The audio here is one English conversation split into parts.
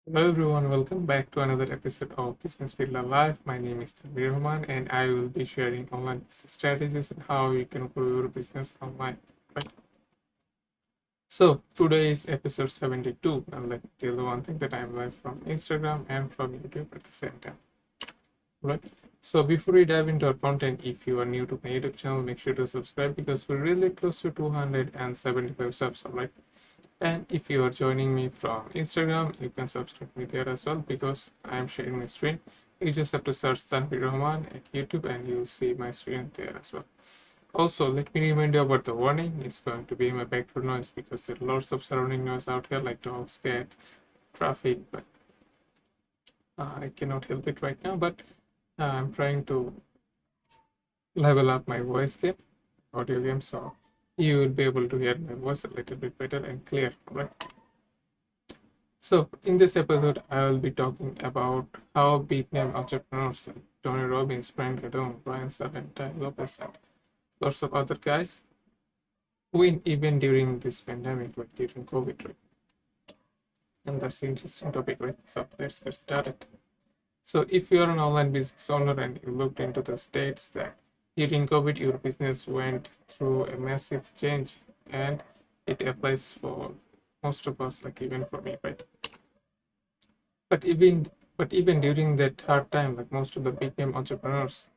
Hello everyone, welcome back to another episode of Business Builder Live. My name is Tanvir Rahman and I will be sharing online business strategies and how you can grow your business online. Right. So today is episode 72 and let me tell you one thing that I'm live from Instagram and from YouTube at the same time. Right. So before we dive into our content, if you are new to my YouTube channel, make sure to subscribe because we're really close to 275 subs, alright? And if you are joining me from Instagram, you can subscribe me there as well because I am sharing my screen. You just have to search Tanvir Rahman at YouTube and you'll see my screen there as well. Also, let me remind you about the warning. It's going to be my background noise because there are lots of surrounding noise out here like dogs, cat, traffic, but I cannot help it right now. But I'm trying to level up my voice game, audio game, so you will be able to hear my voice a little bit better and clear, right? So in this episode, I will be talking about how big name entrepreneurs like Tony Robbins, Brent Cardone, Brian Sutton, Ty Lopez, and lots of other guys win even during this pandemic, like during COVID, right? And that's an interesting topic, right? So let's get started. So if you're an online business owner and you looked into the states that during COVID your business went through a massive change, and it applies for most of us, like even for me, right? But even during that hard time, like most of the big name entrepreneurs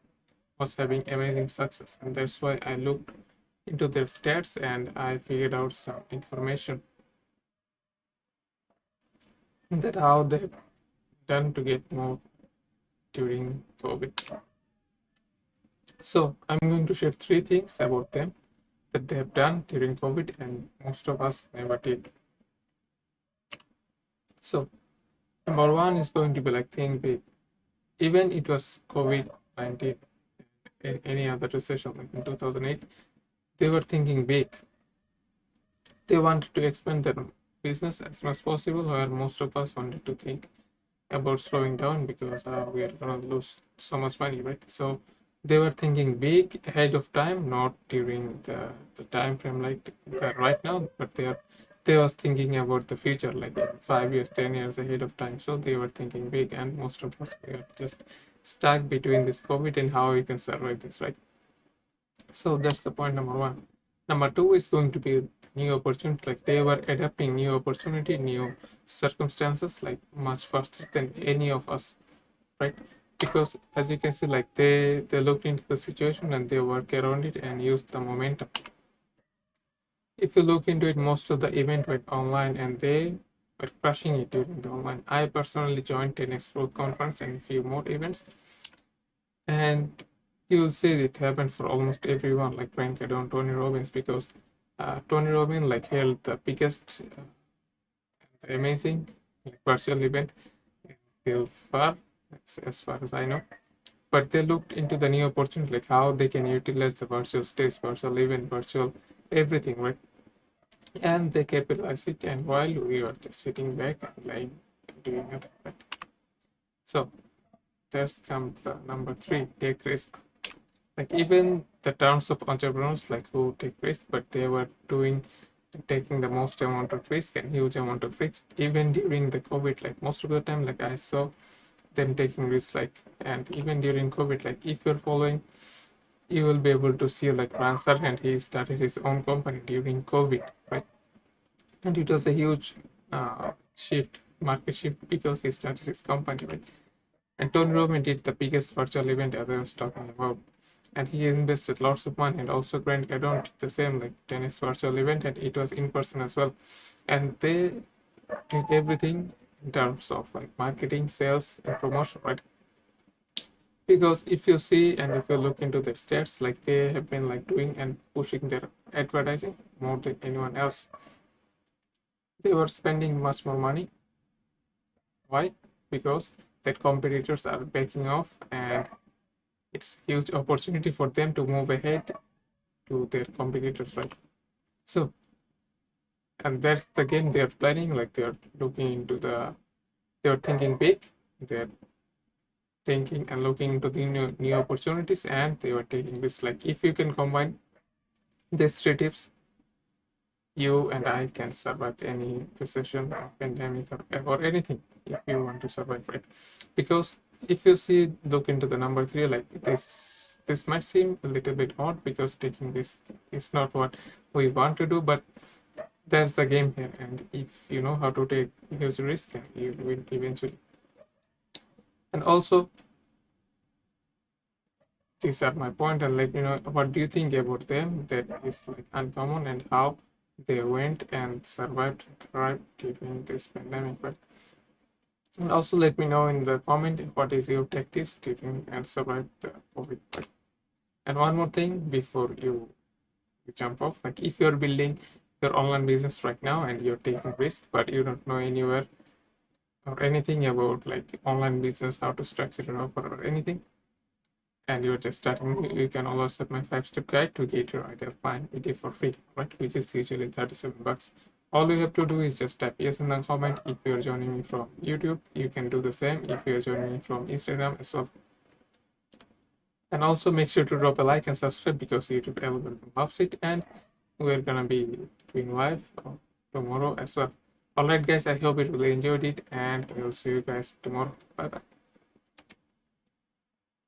was having amazing success, and that's why I looked into their stats and I figured out some information that how they've done to get more during COVID. So I'm going to share three things about them that they have done during COVID and most of us never did. So number one is going to be like think big. Even it was COVID-19, any other recession like in 2008, they were thinking big. They wanted to expand their business as much as possible, where most of us wanted to think about slowing down because we are gonna lose so much money, right? So they were thinking big ahead of time, not during the time frame like the right now, but they was thinking about the future, like 5 years, 10 years ahead of time. So they were thinking big, and most of us we are just stuck between this COVID and how we can survive this, right? So that's the point number one. Number two is going to be new opportunity. Like they were adapting new opportunity, new circumstances, like much faster than any of us, right? Because as you can see, like they looked into the situation and they work around it and use the momentum. If you look into it, most of the event went online and they were crushing it during the online. I personally joined 10x Growth Conference and a few more events, and you will see it happened for almost everyone, like Brian Cardone, Tony Robbins, because Tony Robbins like held the biggest, amazing like virtual event till far, as far as I know. But they looked into the new opportunity, like how they can utilize the virtual stage, virtual event, virtual everything, right? And they capitalize it. And while we were just sitting back and like doing nothing, right? So there's come the number three, take risk. Like even the terms of entrepreneurs like who take risk, but they were taking the most amount of risk and huge amount of risk even during the COVID. Like most of the time, like I saw them taking risks, like, and even during COVID, like if you're following, you will be able to see like Rancer, and he started his own company during COVID, right? And it was a huge market shift because he started his company, right? And Tony Robbins did the biggest virtual event as I was talking about, and he invested lots of money. And also Grant Cardone did the same, like tennis virtual event, and it was in person as well. And they did everything in terms of like marketing, sales, and promotion, right? Because if you see and if you look into their stats, like they have been like doing and pushing their advertising more than anyone else. They were spending much more money. Why? Because that competitors are backing off, and it's huge opportunity for them to move ahead to their competitors, right? So, and that's the game they're planning. Like they're looking into they're thinking big, they're thinking and looking into the new opportunities, and they were taking this. Like if you can combine these three tips, you and I can survive any recession or pandemic or anything. if you want to survive, right? Because if you see, look into the number 3, like this might seem a little bit odd because taking risk is not what we want to do, but that's the game here. And if you know how to take huge risk, you will eventually. And also, these are my point, and let me know what do you think about them that is like uncommon and how they went and survived and thrived during this pandemic, right? And also let me know in the comment what is your tactics during and survive the COVID, right? And one more thing before you jump off, like if you're building your online business right now and you're taking risk but you don't know anywhere or anything about like online business, how to structure an offer or anything, and you're just starting, you can always have my 5-step guide to get your ideal client video for free, right? Which is usually $37. All you have to do is just type yes in the comment. If you're joining me from YouTube, you can do the same. If you're joining me from Instagram as well. And also make sure to drop a like and subscribe because YouTube algorithm loves it. And we're gonna be doing live tomorrow as well. Alright guys, I hope you really enjoyed it and I will see you guys tomorrow. Bye bye.